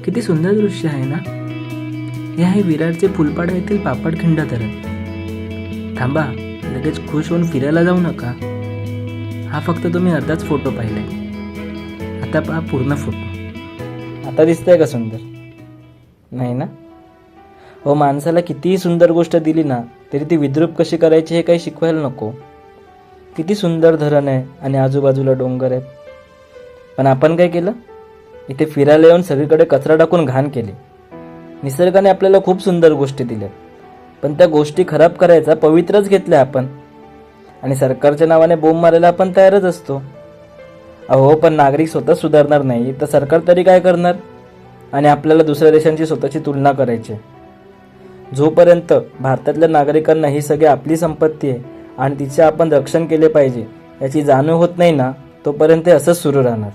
किती सुंदर दृश्य आहे ना. हे आहे विरारचे फुलपाडा येथील पापडखिंड धरण. थांबा, लगेच खुश होऊन फिरायला जाऊ नका. हा फक्त तुम्ही अर्धाच फोटो पाहिलाय. आता पहा पूर्ण फोटो. आता दिसतंय का सुंदर? नाही ना. हो, माणसाला कितीही सुंदर गोष्ट दिली ना तरी ती विद्रूप कशी करायची हे काही शिकवायला नको. किती सुंदर धरण आहे आणि आजूबाजूला डोंगर आहेत. पण आपण काय केलं? इथे फिरायला येऊन सगळीकडे कचरा टाकून घाण केली. निसर्गाने आपल्याला खूप सुंदर गोष्टी दिल्या, पण त्या गोष्टी खराब करायचा पवित्रच घेतल्या आपण. आणि सरकारच्या नावाने बोंब मारायला आपण तयारच असतो. अहो, पण नागरिक स्वतः सुधारणार नाही तर सरकार तरी काय करणार? आणि आपल्याला दुसऱ्या देशांची स्वतःची तुलना करायची. जोपर्यंत भारतातल्या नागरिकांना ही सगळी आपली संपत्ती आहे आणि तिचे आपण रक्षण केले पाहिजे याची जाणीव होत नाही ना, तोपर्यंत असंच सुरू राहणार.